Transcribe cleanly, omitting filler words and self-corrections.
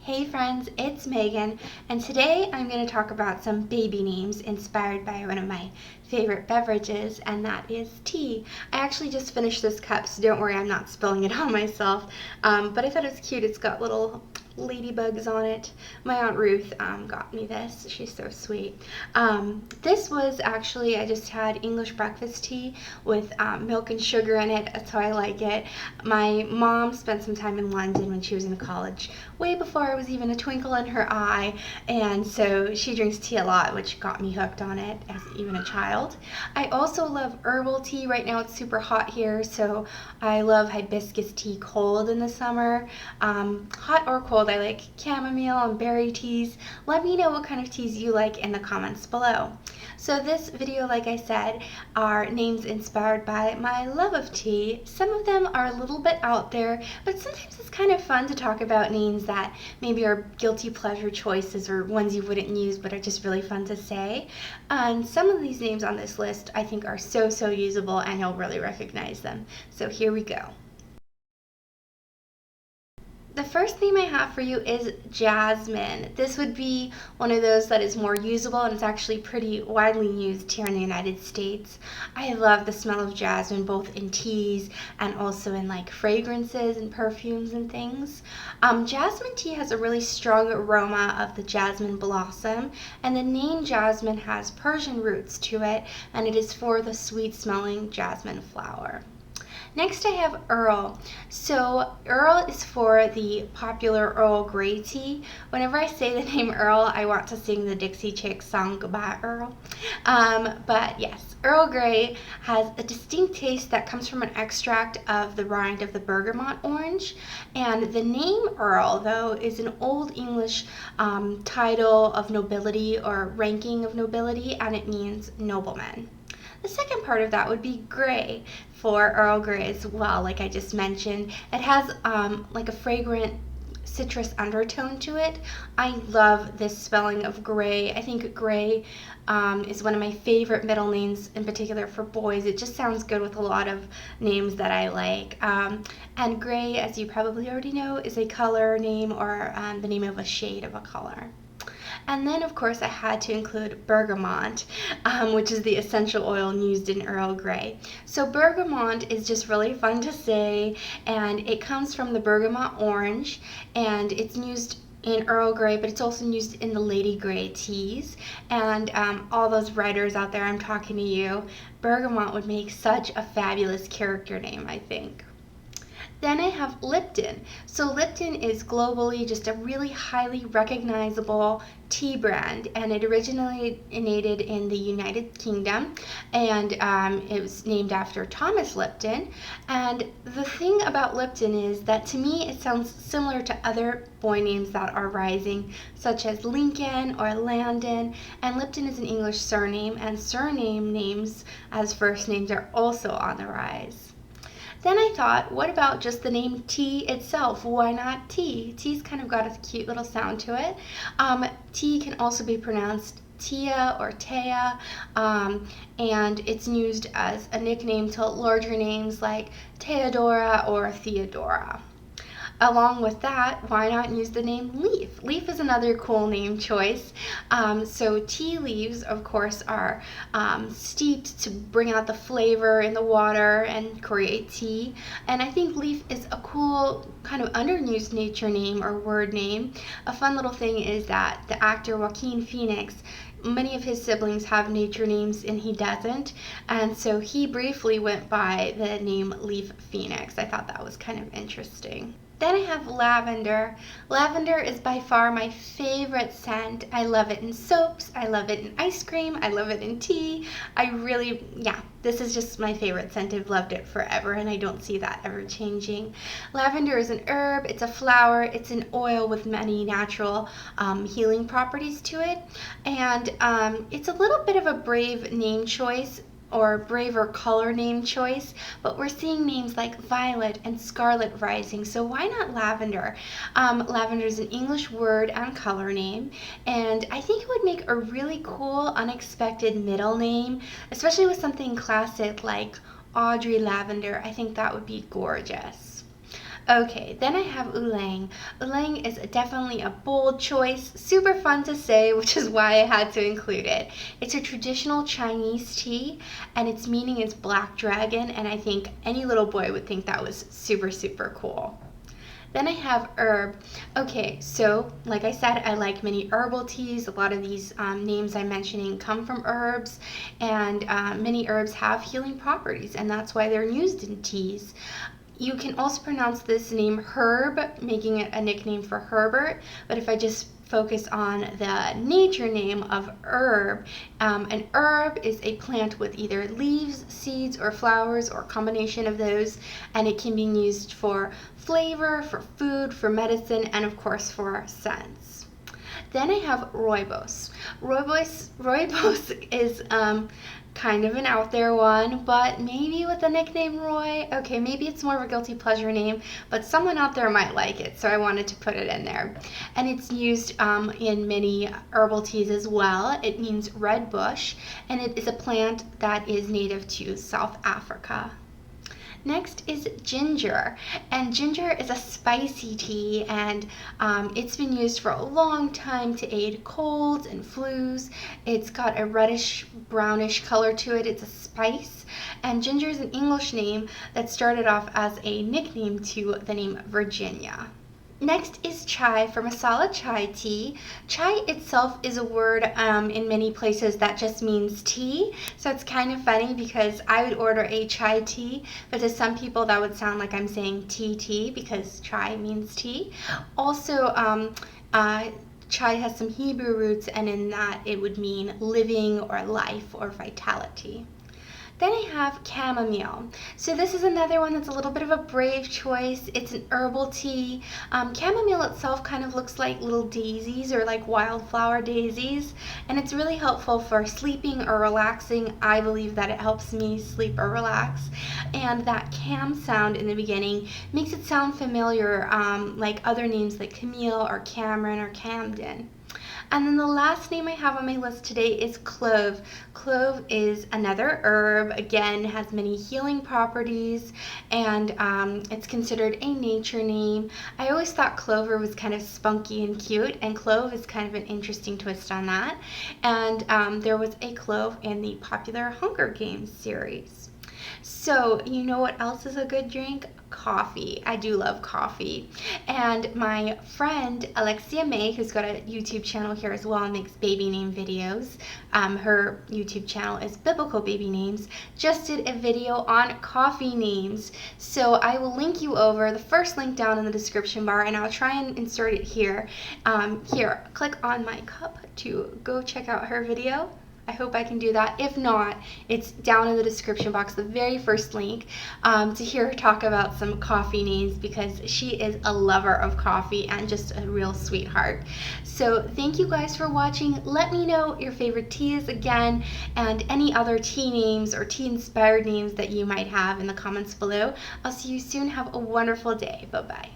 Hey friends, it's Megan, and today I'm going to talk about some baby names inspired by one of my favorite beverages, and that is tea. I actually just finished this cup, so don't worry, I'm not spilling it on myself, but I thought it was cute. It's got little ladybugs on it. My Aunt Ruth got me this. She's so sweet. This was actually, I just had English breakfast tea with milk and sugar in it. That's how I like it. My mom spent some time in London when she was in college, way before I was even a twinkle in her eye, and so she drinks tea a lot, which got me hooked on it as even a child. I also love herbal tea. Right now it's super hot here, so I love hibiscus tea cold in the summer. Hot or cold, I like chamomile and berry teas. Let me know what kind of teas you like in the comments below. So this video, like I said, are names inspired by my love of tea. Some of them are a little bit out there, but sometimes it's kind of fun to talk about names that maybe are guilty pleasure choices or ones you wouldn't use but are just really fun to say. And some of these names on this list I think are so usable and you'll really recognize them. So here we go. The first name I have for you is Jasmine. This would be one of those that is more usable, and it's actually pretty widely used here in the United States. I love the smell of jasmine both in teas and also in like fragrances and perfumes and things. Jasmine tea has a really strong aroma of the jasmine blossom, and the name jasmine has Persian roots to it, and it is for the sweet smelling jasmine flower. Next I have Earl. So Earl is for the popular Earl Grey tea. Whenever I say the name Earl, I want to sing the Dixie Chicks song, Goodbye Earl. But yes, Earl Grey has a distinct taste that comes from an extract of the rind of the Bergamot orange. And the name Earl, though, is an Old English title of nobility or ranking of nobility, and it means nobleman. The second part of that would be Grey for Earl Grey as well, like I just mentioned. It has like a fragrant citrus undertone to it. I love this spelling of Grey. I think Grey is one of my favorite middle names, in particular for boys. It just sounds good with a lot of names that I like. And Grey, as you probably already know, is a color name or the name of a shade of a color. And then, of course, I had to include bergamot, which is the essential oil used in Earl Grey. So bergamot is just really fun to say, and it comes from the bergamot orange, and it's used in Earl Grey, but it's also used in the Lady Grey teas. And all those writers out there, I'm talking to you, bergamot would make such a fabulous character name, I think. Then I have Lipton. So Lipton is globally just a really highly recognizable tea brand, and it originated in the United Kingdom, and it was named after Thomas Lipton. And the thing about Lipton is that to me it sounds similar to other boy names that are rising, such as Lincoln or Landon, and Lipton is an English surname, and surname names as first names are also on the rise. Then I thought, what about just the name tea itself? Why not tea? Tea's kind of got a cute little sound to it. Tea can also be pronounced Tia or Tea, and it's used as a nickname to larger names like Theodora or Theodora. Along with that, why not use the name Leaf? Leaf is another cool name choice. So tea leaves, of course, are steeped to bring out the flavor in the water and create tea. And I think Leaf is a cool kind of underused nature name or word name. A fun little thing is that the actor Joaquin Phoenix, many of his siblings have nature names and he doesn't, and so he briefly went by the name Leaf Phoenix. I thought that was kind of interesting. Then I have Lavender. Lavender is by far my favorite scent. I love it in soaps, I love it in ice cream, I love it in tea. This is just my favorite scent. I've loved it forever and I don't see that ever changing. Lavender is an herb, it's a flower, it's an oil with many natural healing properties to it, and it's a little bit of a brave name choice or braver color name choice, but we're seeing names like Violet and Scarlet rising, so why not Lavender? Lavender is an English word and color name, and I think it would make a really cool, unexpected middle name, especially with something classic like Audrey Lavender. I think that would be gorgeous. Okay, then I have Oolong. Oolong is definitely a bold choice, super fun to say, which is why I had to include it. It's a traditional Chinese tea, and its meaning is black dragon, and I think any little boy would think that was super, super cool. Then I have herb. Okay, so like I said, I like many herbal teas. A lot of these names I'm mentioning come from herbs, and many herbs have healing properties, and that's why they're used in teas. You can also pronounce this name Herb, making it a nickname for Herbert, but if I just focus on the nature name of herb, an herb is a plant with either leaves, seeds, or flowers, or a combination of those, and it can be used for flavor, for food, for medicine, and of course for scents. Then I have Rooibos. Rooibos is kind of an out there one, but maybe with the nickname Roy, okay, maybe it's more of a guilty pleasure name, but someone out there might like it, so I wanted to put it in there. And it's used in many herbal teas as well. It means red bush, and it is a plant that is native to South Africa. Next is ginger, and ginger is a spicy tea, and it's been used for a long time to aid colds and flus. It's got a reddish brownish color to it. It's a spice, and ginger is an English name that started off as a nickname to the name Virginia. Next is chai for masala chai tea. Chai itself is a word in many places that just means tea. So it's kind of funny because I would order a chai tea, but to some people that would sound like I'm saying tea because chai means tea. Also, chai has some Hebrew roots, and in that it would mean living or life or vitality. Then I have chamomile. So this is another one that's a little bit of a brave choice. It's an herbal tea. Chamomile itself kind of looks like little daisies or like wildflower daisies, and it's really helpful for sleeping or relaxing. I believe that it helps me sleep or relax. And that cam sound in the beginning makes it sound familiar, like other names like Camille or Cameron or Camden. And then the last name I have on my list today is clove. Clove is another herb, again, has many healing properties, and it's considered a nature name. I always thought clover was kind of spunky and cute, and clove is kind of an interesting twist on that. And there was a clove in the popular Hunger Games series. So, you know what else is a good drink? Coffee. I do love coffee. And my friend Alexia May, who's got a YouTube channel here as well and makes baby name videos, her YouTube channel is Biblical Baby Names, just did a video on coffee names. So I will link you over, the first link down in the description bar, and I'll try and insert it here. Here, click on my cup to go check out her video. I hope I can do that. If not, it's down in the description box, the very first link, to hear her talk about some coffee names, because she is a lover of coffee and just a real sweetheart. So thank you guys for watching. Let me know your favorite teas again, and any other tea names or tea inspired names that you might have in the comments below. I'll see you soon. Have a wonderful day. Bye-bye.